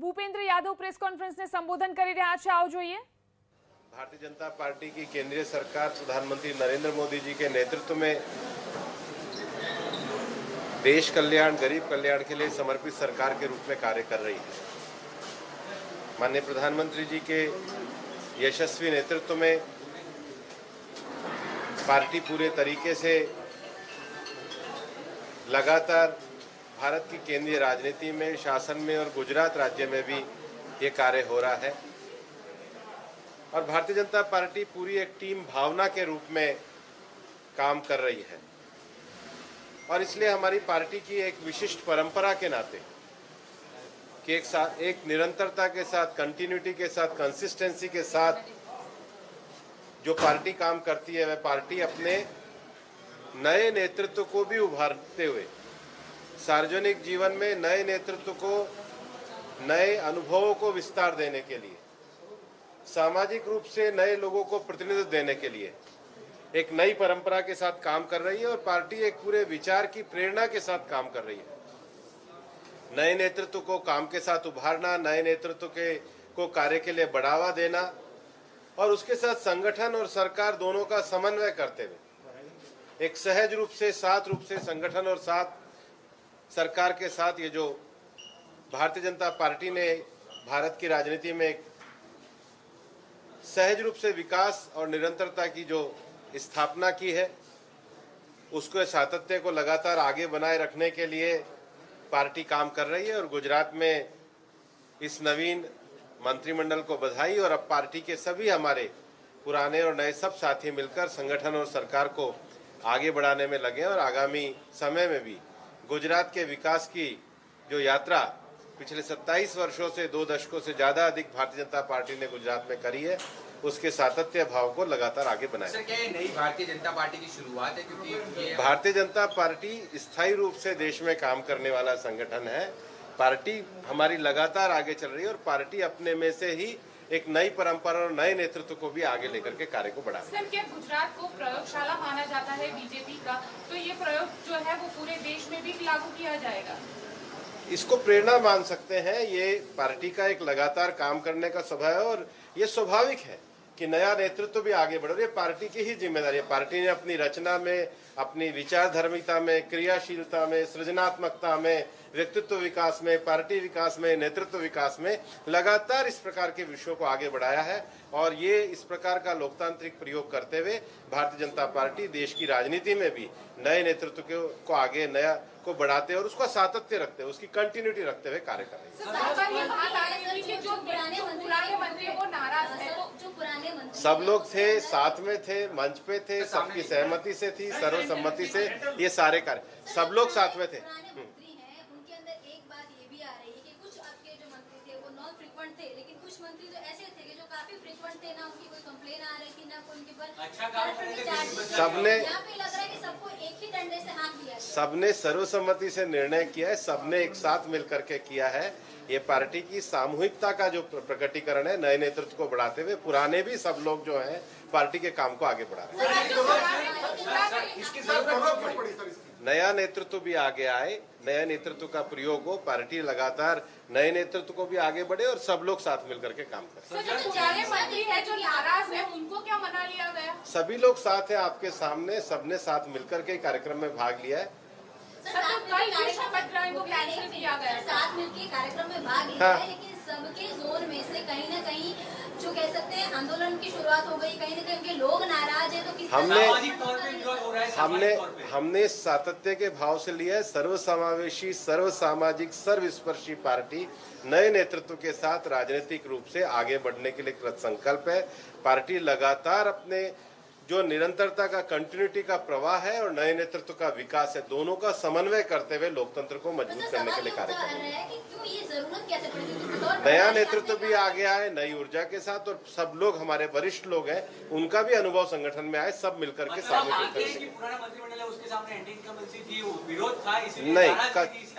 Bhupendra Yadav press કોન્ફરન્સને સંબોધન કરી રહ્યા છે, આવો જોઈએ। भारतीय जनता पार्टी की केंद्रीय सरकार प्रधानमंत्री नरेंद्र मोदी जी के नेतृत्व में देश कल्याण, गरीब कल्याण के लिए समर्पित सरकार के रूप में कार्य कर रही है। माननीय प्रधानमंत्री जी के यशस्वी नेतृत्व में पार्टी पूरे तरीके से लगातार भारत की केंद्रीय राजनीति में, शासन में और गुजरात राज्य में भी ये कार्य हो रहा है और भारतीय जनता पार्टी पूरी एक टीम भावना के रूप में काम कर रही है। और इसलिए हमारी पार्टी की एक विशिष्ट परंपरा के नाते कि एक निरंतरता के साथ, कंटिन्यूटी के साथ, कंसिस्टेंसी के साथ जो पार्टी काम करती है, वह पार्टी अपने नए नेतृत्व को भी उभारते हुए सार्वजनिक जीवन में नए नेतृत्व को, नए अनुभवों को विस्तार देने के लिए, सामाजिक रूप से नए लोगों को प्रतिनिधित्व देने के लिए एक नई परंपरा के साथ काम कर रही है और पार्टी एक पूरे विचार की प्रेरणा के साथ काम कर रही है। नए नेतृत्व को काम के साथ उभारना, नए नेतृत्व को कार्य के लिए बढ़ावा देना और उसके साथ संगठन और सरकार दोनों का समन्वय करते हुए एक सहज रूप से, साथ रूप से संगठन और साथ सरकार के साथ ये जो भारतीय जनता पार्टी ने भारत की राजनीति में एक सहज रूप से विकास और निरंतरता की जो स्थापना की है, उसको सातत्य को लगातार आगे बनाए रखने के लिए पार्टी काम कर रही है। और गुजरात में इस नवीन मंत्रिमंडल को बधाई और अब पार्टी के सभी हमारे पुराने और नए सब साथी मिलकर संगठन और सरकार को आगे बढ़ाने में लगे और आगामी समय में भी गुजरात के विकास की जो यात्रा पिछले 27 वर्षों से 2 दशकों से ज्यादा अधिक भारतीय जनता पार्टी ने गुजरात में करी है, उसके सातत्य भाव को लगातार आगे बनाए। सर, क्या ये नई भारतीय जनता पार्टी की शुरुआत है? क्योंकि भारतीय जनता पार्टी स्थायी रूप से देश में काम करने वाला संगठन है। पार्टी हमारी लगातार आगे चल रही है और पार्टी अपने में से ही एक नई परंपरा और नए नेतृत्व को भी आगे लेकर के कार्य को बढ़ा। सर, क्या गुजरात को प्रयोगशाला माना जाता है बीजेपी का, तो ये प्रयोग जो है वो पूरे देश में भी लागू किया जाएगा? इसको प्रेरणा मान सकते हैं। ये पार्टी का एक लगातार काम करने का स्वभाव है और ये स्वाभाविक है कि नया नेतृत्व भी आगे बढ़े। ये पार्टी की ही जिम्मेदारी है। पार्टी ने अपनी रचना में, अपनी विचारधर्मिता में, क्रियाशीलता में, सृजनात्मकता में, व्यक्तित्व विकास में, पार्टी विकास में, नेतृत्व विकास में लगातार इस प्रकार के विषयों को आगे बढ़ाया है और ये इस प्रकार का लोकतांत्रिक प्रयोग करते हुए भारतीय जनता पार्टी देश की राजनीति में भी नए नेतृत्व को आगे नया को बढ़ाते और उसका सातत्य रखते हुए, उसकी कंटिन्यूटी रखते हुए कार्य कर रहे हैं। सब लोग थे, साथ में थे, मंच पे थे, सबकी सहमति से थी, सर्वसम्मति से ये सारे कार्य, सब लोग साथ में थे। उनके अंदर एक बात ये भी आ रही है कि कुछ आपके जो मंत्री थे वो नॉन फ्रीक्वेंट थे, लेकिन कुछ मंत्री जो ऐसे थे कि जो काफी फ्रीक्वेंट थे, ना उनकी कोई कंप्लेन आ रही थी, ना कोई उनके पर अच्छा काम। सबने यहाँ पे लग रहा है कि सबको एक ही डंडे से हाँक दिया, सबने सर्वसम्मति से निर्णय किया है, सबने एक साथ मिलकर के किया है। ये पार्टी की सामूहिकता का जो प्रकटीकरण है, नए नेतृत्व को बढ़ाते हुए पुराने भी सब लोग जो हैं पार्टी के काम को आगे बढ़ा रहे हैं। नया नेतृत्व भी आगे आए, नए नेतृत्व का प्रयोग हो, पार्टी लगातार नए नेतृत्व को भी आगे बढ़े और सब लोग साथ मिलकर के काम करें। जो नाराज है उनको क्या मना लिया गया? सभी लोग साथ हैं आपके सामने, सबने साथ मिलकर के कार्यक्रम में भाग लिया है। साथ मिलकर कार्यक्रम में भाग लिया है, लेकिन सबके जोर में से कहीं ना कहीं जो कह सकते हैं आंदोलन की शुरुआत हो गई, कहीं ना कहीं उनके लोग नाराज है। तो हमने सातत्य के भाव से लिया है। सर्वसमावेशी, सर्वसामाजिक, सर्वस्पर्शी पार्टी नए नेतृत्व के साथ राजनीतिक रूप से आगे बढ़ने के लिए कृत संकल्प है। पार्टी लगातार अपने जो निरंतरता का, कंटिन्यूटी का प्रवाह है और नए नेतृत्व का विकास है, दोनों का समन्वय करते हुए लोकतंत्र को मजबूत करने के लिए कार्य कर रहे हैं। नया नेतृत्व भी आगे आए, नई ऊर्जा के साथ, और सब लोग हमारे वरिष्ठ लोग हैं, उनका भी अनुभव संगठन में आए, सब मिलकर के सामने नहीं,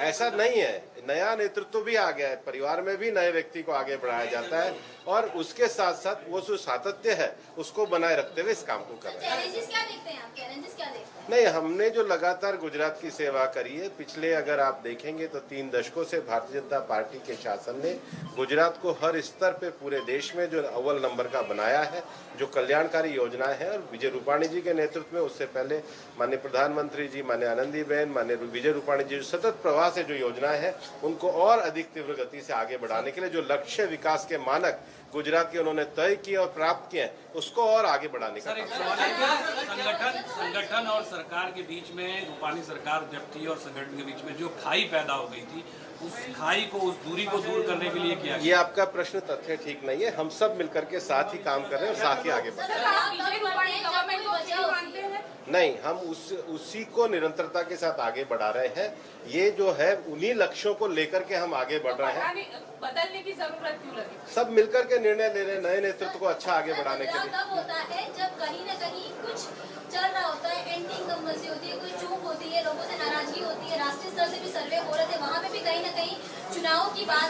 ऐसा नहीं है। नया नेतृत्व भी आ गया है, परिवार में भी नए व्यक्ति को आगे बढ़ाया जाता है और उसके साथ साथ वो जो सातत्य है उसको बनाए रखते हुए इस काम को कर रहे हैं। नहीं, हमने जो लगातार गुजरात की सेवा करी है, पिछले अगर आप देखेंगे तो 3 दशकों से भारतीय जनता पार्टी के शासन ने गुजरात को हर स्तर पे पूरे देश में जो अव्वल नंबर का बनाया है, जो कल्याणकारी योजनाएं हैं। और विजय रूपाणी जी के नेतृत्व में, उससे पहले माननीय प्रधानमंत्री जी, माननीय आनंदीबेन, माननीय विजय रूपाणी जी, सतत प्रवाह से जो योजनाएं हैं उनको और अधिक तीव्र गति से आगे बढ़ाने के लिए जो लक्ष्य विकास के मानक गुजरात के उन्होंने तय किए और प्राप्त किए हैं, उसको और आगे बढ़ाने का संगठन और सरकार के बीच में, रूपाणी सरकार जब थी और संगठन के बीच में जो खाई पैदा हो गई थी, उस खाई को, उस दूरी को दूर करने के लिए किया। ये आपका प्रश्न तथ्य ठीक नहीं है। हम सब मिलकर के साथ ही काम कर रहे हैं और साथ ही आगे बढ़ रहे हैं। नहीं, हम उसी को निरंतरता के साथ आगे बढ़ा रहे हैं। ये जो है उन्हीं लक्ष्यों को लेकर के हम आगे बढ़ रहे हैं। बदलने की जरूरत क्यों लगी? सब मिलकर के निर्णय ले रहे हैं नए नेतृत्व को अच्छा आगे बढ़ाने के लिए। तब होता है जब कहीं न कहीं कुछ चल रहा होता है, एंटी इनकम्बेंसी होती है, कोई चूक होती है, लोगों से नाराजगी होती है। राष्ट्रीय स्तर से भी सर्वे हो रहे थे, वहाँ पे भी कहीं न कहीं चुनाव की बात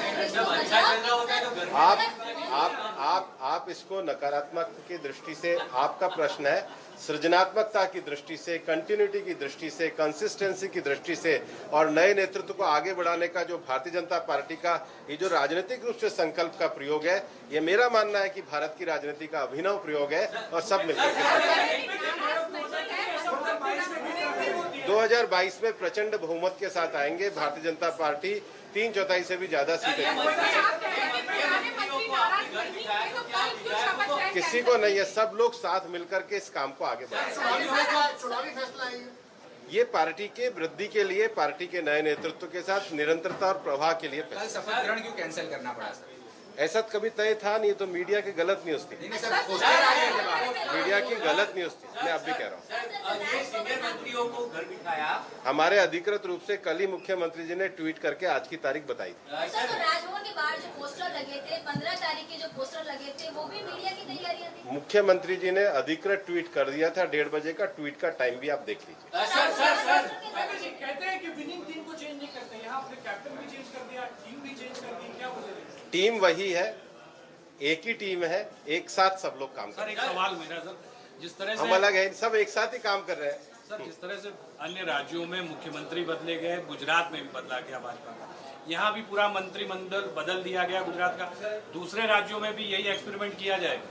आप इसको नकारात्मक की दृष्टि से, आपका प्रश्न है सृजनात्मकता की दृष्टि से, कंटिन्यूटी की दृष्टि से, कंसिस्टेंसी की दृष्टि से और नए नेतृत्व को आगे बढ़ाने का जो भारतीय जनता पार्टी का ये जो राजनीतिक रूप से संकल्प का प्रयोग है, ये मेरा मानना है कि भारत की राजनीति का अभिनव प्रयोग है और सब मिलकर 2022 में प्रचंड बहुमत के साथ आएंगे। भारतीय जनता पार्टी 3/4 से भी ज्यादा सीटें, किसी को नहीं है, सब लोग साथ मिलकर के इस काम को आगे बढ़ाएंगे। ये पार्टी के वृद्धि के लिए, पार्टी के नए नेतृत्व के साथ निरंतरता और प्रवाह के लिए। कल शपथ ग्रहण क्यों कैंसिल करना पड़ा सर? ऐसा कभी तय था नहीं, तो मीडिया की गलत न्यूज थी। मीडिया की गलत न्यूज थी, मैं अब भी कह रहा हूँ। सीनियर मंत्रियों को घर बिठाया। हमारे अधिकृत रूप से कल ही मुख्यमंत्री जी ने ट्वीट करके आज की तारीख बताई थी। सर, तो राजभवन के बाहर जो पोस्टर लगे थे, 15 तारीख के जो पोस्टर लगे थे, वो भी मीडिया की तैयारियां थी। मुख्यमंत्री जी ने अधिकृत ट्वीट कर दिया था 1:30 बजे का। ट्वीट का टाइम भी आप देख लीजिए। सर कहते हैं कि विनिंग टीम को चेंज नहीं करते, यहाँ अपने कैप्टन भी चेंज कर दिया, टीम भी चेंज कर दी, क्या बोले? टीम वही है, एक ही टीम है, एक साथ सब लोग काम कर रहे हैं। सर, एक सवाल मेरा सर, जिस तरह से हम अलग है, सब एक साथ ही काम कर रहे हैं। सर, जिस तरह से अन्य राज्यों में मुख्यमंत्री बदले गए, गुजरात में भी बदला गया भाजपा का, यहाँ भी पूरा मंत्रिमंडल बदल दिया गया गुजरात का, दूसरे राज्यों में भी यही एक्सपेरिमेंट किया जाएगा?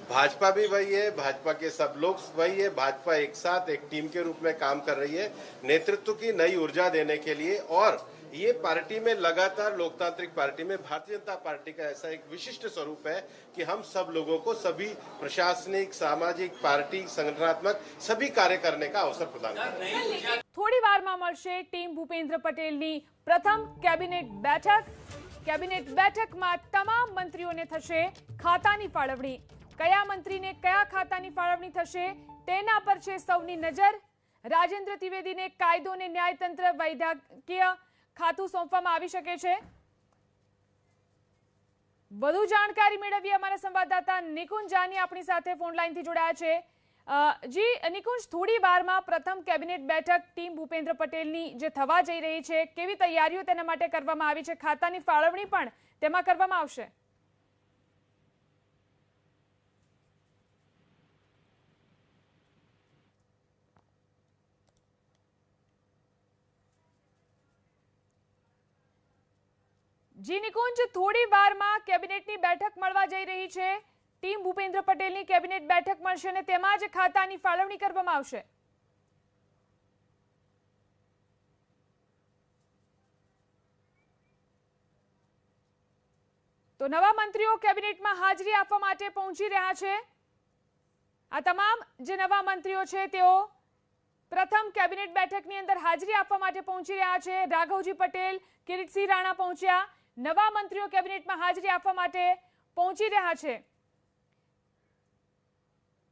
भाजपा भी वही है, भाजपा के सब लोग वही है। भाजपा एक साथ एक टीम के रूप में काम कर रही है, नेतृत्व की नई ऊर्जा देने के लिए। और ये पार्टी में लगातार, लोकतांत्रिक पार्टी में भारतीय जनता पार्टी का ऐसा एक विशिष्ट स्वरूप है कि हम सब लोगों को सभी प्रशासनिक, सामाजिक, पार्टी, संगठनात्मक सभी कार्य करने का अवसर प्रदान करते हैं। થોડી વારમાં મળશે ટીમ ભૂપેન્દ્ર પટેલની પ્રથમ કેબિનેટ બેઠક. કેબિનેટ બેઠકમાં તમામ મંત્રીઓને થશે ખાતાની ફાળવણી. કયા મંત્રીને કયા ખાતાની ફાળવણી થશે તેના પર છે સૌની નજર. રાજેન્દ્ર ત્રિવેદીને કાયદો અને ન્યાયતંત્ર વૈધાનિક ખાતું સોંપવામાં આવી શકે છે. વધુ જાણકારી મેળવીએ અમારા સંવાદદાતા નિકુંજ જાની આપણી સાથે ફોન લાઈનથી જોડાયા છે. જી નિકુંજ, થોડી વારમાં પ્રથમ કેબિનેટ બેઠક ટીમ ભૂપેન્દ્ર પટેલની જે થવા જઈ રહી છે, કેવી તૈયારીઓ તેના માટે કરવામાં આવી છે? ખાતાની ફાળવણી પણ તેમાં કરવામાં આવશે? જી નિકુંજ, થોડી વારમાં કેબિનેટની બેઠક મળવા જઈ રહી છે. ટીમ ભૂપેન્દ્ર પટેલની કેબિનેટ બેઠક મળશે અને તેમાં જ ખાતાની ફાળવણી કરવામાં આવશે. તો નવા મંત્રીઓ કેબિનેટમાં હાજરી આપવા માટે પહોંચી રહ્યા છે. આ તમામ જે નવા મંત્રીઓ છે તેઓ પ્રથમ કેબિનેટ બેઠકની અંદર હાજરી આપવા માટે પહોંચી રહ્યા છે. રાઘવજી પટેલ, કિરીટસિંહ રાણા પહોંચ્યા. નવા મંત્રીઓ કેબિનેટમાં હાજરી આપવા માટે પહોંચી રહ્યા છે.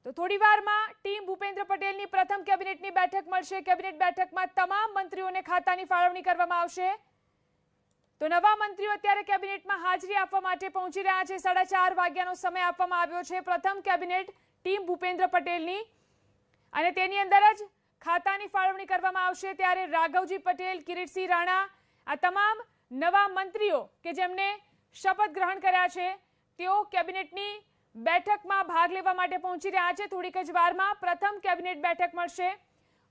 તો થોડી વારમાં ટીમ ભૂપેન્દ્ર પટેલની પ્રથમ કેબિનેટની બેઠક મળશે. કેબિનેટ બેઠકમાં તમામ મંત્રીઓને ખાતાની ફાળવણી કરવામાં આવશે. તો નવા મંત્રીઓ અત્યારે કેબિનેટમાં હાજરી આપવા માટે પહોંચી રહ્યા છે. 4:30 વાગ્યાનો સમય આપવામાં આવ્યો છે પ્રથમ કેબિનેટ ટીમ ભૂપેન્દ્ર પટેલની, અને તેની અંદર જ ખાતાની ફાળવણી કરવામાં આવશે. ત્યારે રાઘવજી પટેલ, કિરીટસિંહ રાણા, આ તમામ નવા મંત્રીઓ કે જેમને શપથ ગ્રહણ કર્યા છે તેઓ કેબિનેટની બેઠકમાં ભાગ લેવા માટે પહોંચી રહ્યા છે. થોડીક જ વારમાં પ્રથમ કેબિનેટ બેઠક મળશે.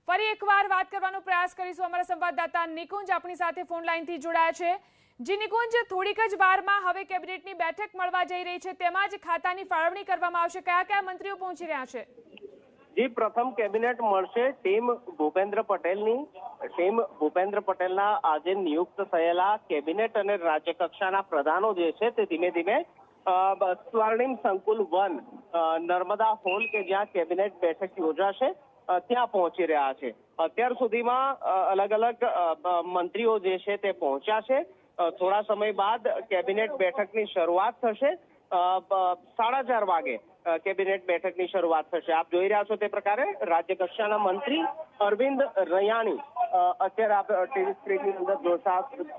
ફરી એકવાર વાત કરવાનો પ્રયાસ કરીશું. અમારા સંવાદદાતા નિકુંજ આપણી સાથે ફોન લાઈનથી જોડાયા છે. જી નિકુંજ, થોડીક જ વારમાં હવે કેબિનેટની બેઠક મળવા જઈ રહી છે, તેમાં જ ખાતાની ફાળવણી કરવામાં આવશે. કયા કયા મંત્રીઓ પહોંચી રહ્યા છે? જી, પ્રથમ કેબિનેટ મળશે ટીમ ભૂપેન્દ્ર પટેલના આજે નિયુક્ત થયેલા કેબિનેટ અને રાજ્ય કક્ષાના પ્રધાનો જે છે તે ધીમે ધીમે સ્વર્ણિમ સંકુલ 1 નર્મદા હોલ કે જ્યાં કેબિનેટ બેઠક યોજાશે ત્યાં પહોંચી રહ્યા છે. અત્યાર સુધીમાં અલગ અલગ મંત્રીઓ જે છે તે પહોંચ્યા છે. થોડા સમય બાદ કેબિનેટ બેઠકની શરૂઆત થશે. 4:30 વાગે કેબિનેટ બેઠકની શરૂઆત થશે. આપ જોઈ રહ્યા છો તે પ્રકારે રાજ્ય કક્ષાના મંત્રી અરવિંદ રૈયાણી અત્યારે આપ ટીવી સ્ક્રીનની અંદર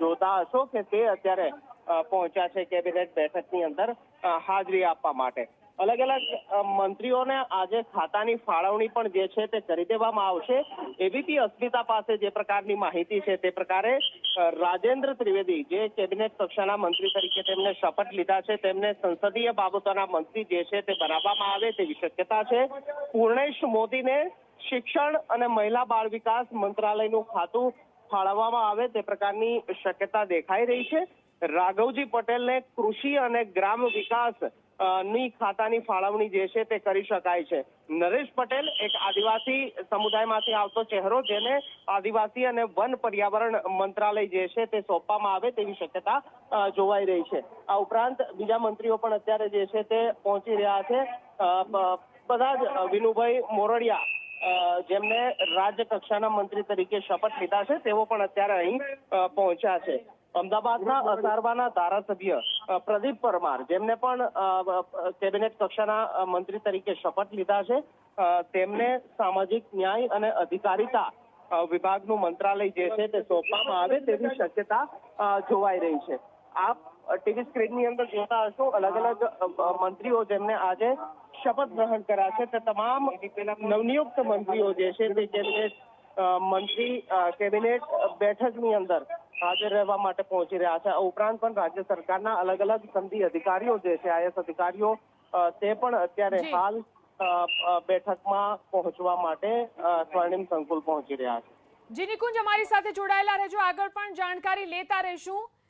જોતા હશો કે તે અત્યારે પહોંચ્યા છે કેબિનેટ બેઠકની અંદર હાજરી આપવા માટે. અલગ અલગ મંત્રીઓને આજે ખાતાની ફાળવણી પણ જે છે તે કરી દેવામાં આવશે. એબીપી અસ્મિતા પાસે જે પ્રકારની માહિતી છે તે પ્રકારે રાજેન્દ્ર ત્રિવેદી જે કેબિનેટ કક્ષાના મંત્રી તરીકે તેમને શપથ લીધા છે તેમને સંસદીય બાબતોના મંત્રી જે છે તે બનાવવામાં આવે તેવી શક્યતા છે. પૂર્ણેશ મોદીને શિક્ષણ અને મહિલા બાળ વિકાસ મંત્રાલયનું ખાતું ફાળવવામાં આવે તે પ્રકારની શક્યતા દેખાઈ રહી છે. રાઘવજી પટેલને કૃષિ અને ગ્રામ વિકાસ ની ખાતાની ફાળવણી જે છે તે કરી શકાય છે. નરેશ પટેલ એક આદિવાસી સમુદાયમાંથી આવતો ચહેરો જેને આદિવાસી અને વન પર્યાવરણ મંત્રાલય જે છે તે સોંપવામાં આવે તેવી શક્યતા જોવાઈ રહી છે. આ ઉપરાંત બીજા મંત્રીઓ પણ અત્યારે જે છે તે પહોંચી રહ્યા છે. બધા જ વિનુભાઈ મોરડિયા જેમને રાજ્ય કક્ષાના મંત્રી તરીકે શપથ લીધા છે તેઓ પણ અત્યારે અહીં પહોંચ્યા છે. અમદાવાદના અસારવાના ધારાસભ્ય પ્રદીપ પરમાર જેમને પણ કેબિનેટ કક્ષાના મંત્રી તરીકે શપથ લીધા છે તેમને સામાજિક ન્યાય અને અધિકારીતા વિભાગનું મંત્રાલય જે છે તે સોંપવામાં આવે તેવી શક્યતા જોવાઈ રહી છે. આપ ટીવી સ્ક્રીનની અંદર જોતા હશો અલગ અલગ મંત્રીઓ જેમને આજે શપથ ગ્રહણ કર્યા છે તે તમામ નવનિયુક્ત મંત્રીઓ જે છે તે કેબિનેટ બેઠકની અંદર હાજર રહેવા માટે પહોંચી રહ્યા છે. આ ઉપરાંત પણ રાજ્ય સરકારના અલગ અલગ સંઘી અધિકારીઓ જે છે આઈએએસ અધિકારીઓ તે પણ અત્યારે હાલ બેઠકમાં પહોંચવા માટે સ્વર્ણિમ સંકુલ પહોંચી રહ્યા છે. જી નિકુંજ, અમારી સાથે જોડાયેલા રહેજો, આગળ પણ જાણકારી લેતા રહીશું.